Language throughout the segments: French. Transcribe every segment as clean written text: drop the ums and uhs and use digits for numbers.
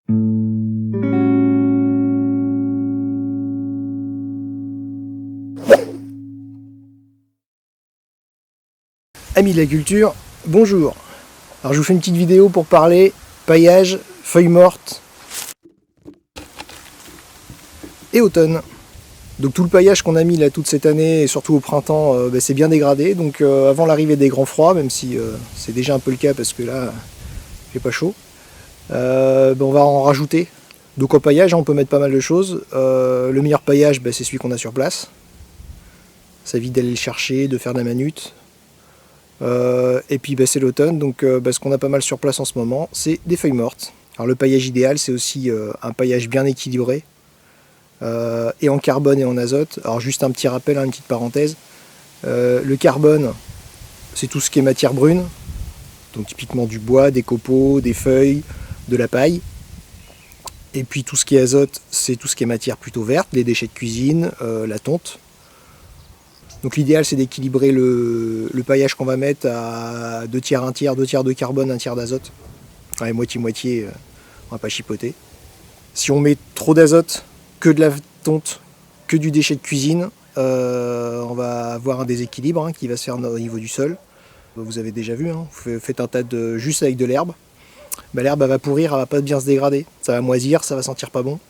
Amis de la culture, bonjour. Alors je vous fais une petite vidéo pour parler paillage, feuilles mortes et automne. Donc tout le paillage qu'on a mis là toute cette année et surtout au printemps, c'est bien dégradé. Donc avant l'arrivée des grands froids, même si c'est déjà un peu le cas parce que là il fait pas chaud, on va en rajouter. Donc en paillage on peut mettre pas mal de choses. Le meilleur paillage c'est celui qu'on a sur place. Ça évite d'aller le chercher, de faire de la manute. Et puis c'est l'automne, donc ce qu'on a pas mal sur place en ce moment, c'est des feuilles mortes. Alors le paillage idéal, c'est aussi un paillage bien équilibré, et en carbone et en azote. Alors juste un petit rappel, une petite parenthèse, le carbone, c'est tout ce qui est matière brune, donc typiquement du bois, des copeaux, des feuilles, de la paille. Et puis tout ce qui est azote, c'est tout ce qui est matière plutôt verte, les déchets de cuisine, la tonte. Donc l'idéal c'est d'équilibrer le paillage qu'on va mettre à 2 tiers, 1 tiers, 2 tiers de carbone, 1 tiers d'azote. Ouais, moitié-moitié, on va pas chipoter. Si on met trop d'azote, que de la tonte, que du déchet de cuisine, on va avoir un déséquilibre qui va se faire au niveau du sol. Vous avez déjà vu, vous faites un tas de juste avec de l'herbe. L'herbe va pourrir, elle va pas bien se dégrader. Ça va moisir, ça va sentir pas bon.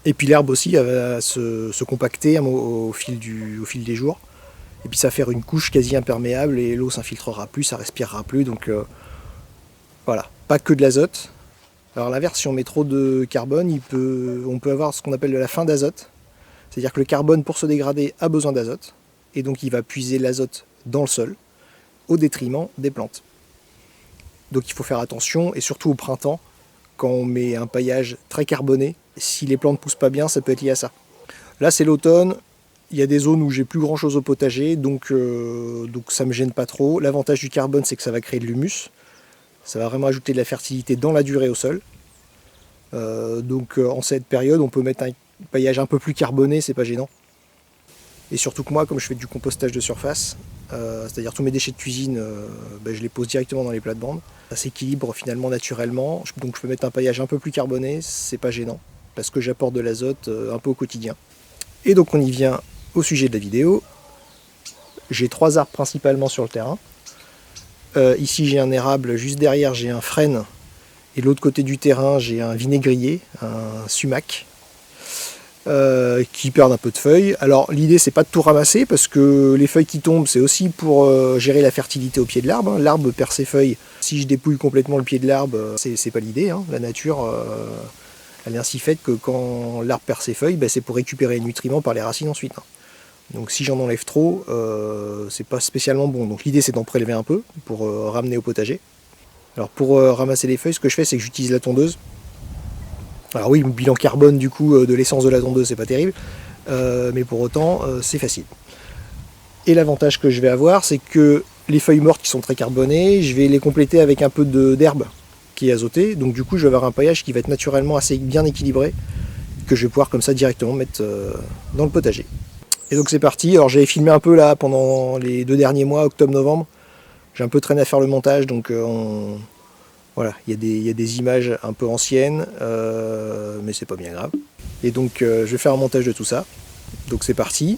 Et puis l'herbe aussi elle va se compacter au fil des jours. Et puis ça va faire une couche quasi imperméable et l'eau s'infiltrera plus, ça respirera plus. Donc voilà, pas que de l'azote. Alors à l'inverse, si on met trop de carbone, on peut avoir ce qu'on appelle de la fin d'azote. C'est-à-dire que le carbone, pour se dégrader, a besoin d'azote. Et donc il va puiser l'azote dans le sol, au détriment des plantes. Donc il faut faire attention, et surtout au printemps, quand on met un paillage très carboné, si les plantes ne poussent pas bien, ça peut être lié à ça. Là c'est l'automne, il y a des zones où j'ai plus grand chose au potager, donc ça me gêne pas trop. L'avantage du carbone, c'est que ça va créer de l'humus, ça va vraiment ajouter de la fertilité dans la durée au sol. En cette période, on peut mettre un paillage un peu plus carboné, c'est pas gênant. Et surtout que moi, comme je fais du compostage de surface, c'est-à-dire tous mes déchets de cuisine, je les pose directement dans les plates-bandes. Ça s'équilibre finalement naturellement, donc je peux mettre un paillage un peu plus carboné, c'est pas gênant, parce que j'apporte de l'azote un peu au quotidien. Et donc on y vient au sujet de la vidéo. J'ai 3 arbres principalement sur le terrain. Ici j'ai un érable, juste derrière j'ai un frêne, et de l'autre côté du terrain j'ai un vinaigrier, un sumac, qui perdent un peu de feuilles. Alors l'idée c'est pas de tout ramasser parce que les feuilles qui tombent c'est aussi pour gérer la fertilité au pied de l'arbre. L'arbre perd ses feuilles. Si je dépouille complètement le pied de l'arbre, c'est pas l'idée. La nature elle est ainsi faite que quand l'arbre perd ses feuilles, c'est pour récupérer les nutriments par les racines ensuite. Donc si j'en enlève trop, c'est pas spécialement bon. Donc l'idée c'est d'en prélever un peu pour ramener au potager. Alors pour ramasser les feuilles, ce que je fais c'est que j'utilise la tondeuse. Alors oui, le bilan carbone du coup de l'essence de la tondeuse c'est pas terrible, mais pour autant c'est facile. Et l'avantage que je vais avoir, c'est que les feuilles mortes qui sont très carbonées, je vais les compléter avec un peu d'herbe qui est azotée, donc du coup je vais avoir un paillage qui va être naturellement assez bien équilibré, que je vais pouvoir comme ça directement mettre dans le potager. Et donc c'est parti. Alors j'avais filmé un peu là pendant les 2 derniers mois, octobre-novembre, j'ai un peu traîné à faire le montage, donc voilà, il y a des images un peu anciennes, mais c'est pas bien grave. Et donc je vais faire un montage de tout ça. Donc c'est parti.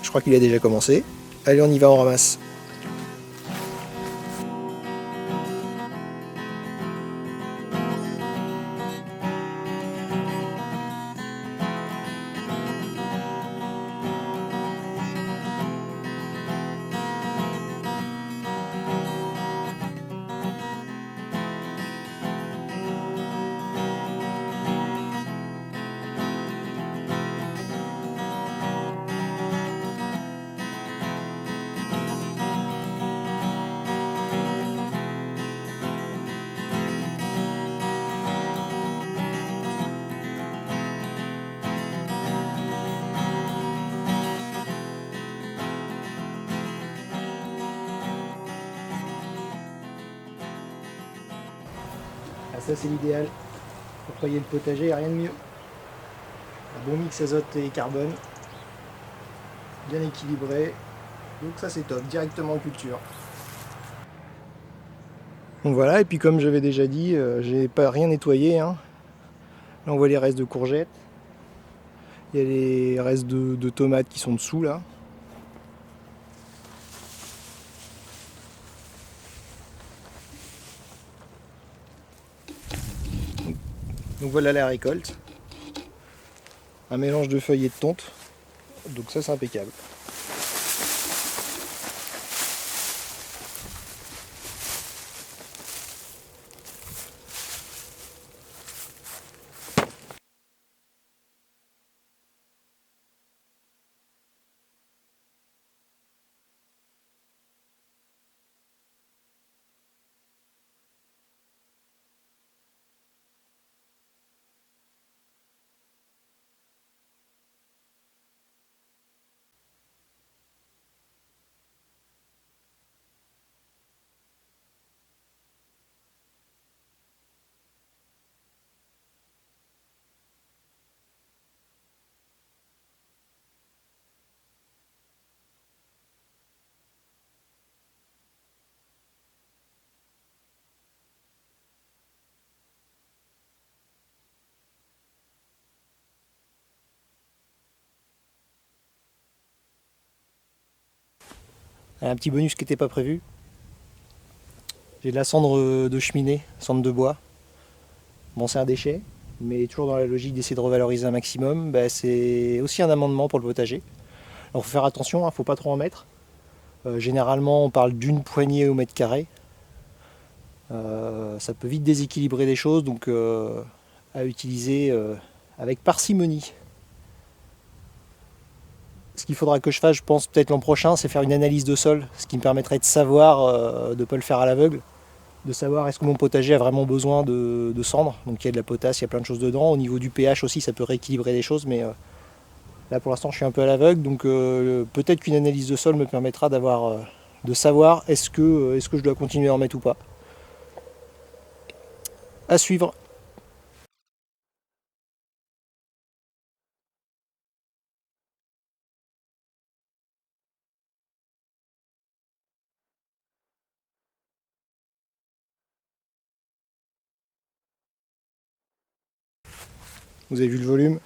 Je crois qu'il a déjà commencé. Allez, on y va, on ramasse. Ah, ça c'est l'idéal pour pailler le potager, rien de mieux. Un bon mix azote et carbone, bien équilibré. Donc ça c'est top, directement en culture. Donc voilà, et puis comme j'avais déjà dit, j'ai pas rien nettoyé, hein. Là on voit les restes de courgettes. Il y a les restes de tomates qui sont dessous là. Donc voilà la récolte. Un mélange de feuilles et de tonte. Donc ça c'est impeccable. Un petit bonus qui n'était pas prévu. J'ai de la cendre de cheminée, cendre de bois. Bon c'est un déchet, mais toujours dans la logique d'essayer de revaloriser un maximum, c'est aussi un amendement pour le potager. Alors faut faire attention, il ne faut pas trop en mettre. Généralement on parle d'une poignée au mètre carré. Ça peut vite déséquilibrer les choses, donc à utiliser avec parcimonie. Ce qu'il faudra que je fasse, je pense peut-être l'an prochain, c'est faire une analyse de sol, ce qui me permettrait de savoir, de ne pas le faire à l'aveugle, de savoir est-ce que mon potager a vraiment besoin de cendre. Donc il y a de la potasse, il y a plein de choses dedans. Au niveau du pH aussi, ça peut rééquilibrer les choses, mais là pour l'instant je suis un peu à l'aveugle, donc peut-être qu'une analyse de sol me permettra de savoir est-ce que je dois continuer à en mettre ou pas. À suivre. Vous avez vu le volume.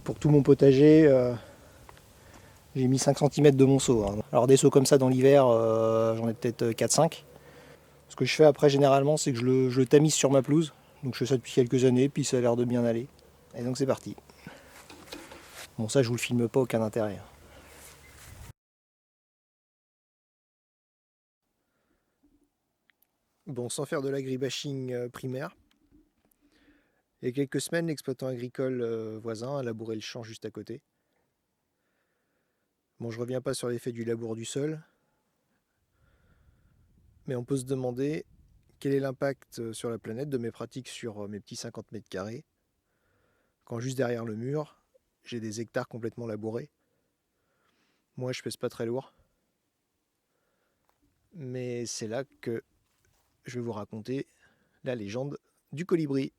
Pour tout mon potager, j'ai mis 5 cm de monceau, hein. Alors des seaux comme ça dans l'hiver, j'en ai peut-être 4-5. Ce que je fais après généralement, c'est que je le tamise sur ma pelouse. Donc je fais ça depuis quelques années, puis ça a l'air de bien aller. Et donc c'est parti. Bon ça je vous le filme pas, aucun intérêt. Bon, sans faire de l'agribashing primaire, il y a quelques semaines, l'exploitant agricole voisin a labouré le champ juste à côté. Bon, je reviens pas sur l'effet du labour du sol, mais on peut se demander quel est l'impact sur la planète de mes pratiques sur mes petits 50 mètres carrés, quand juste derrière le mur, j'ai des hectares complètement labourés. Moi, je pèse pas très lourd, mais c'est là que je vais vous raconter la légende du colibri.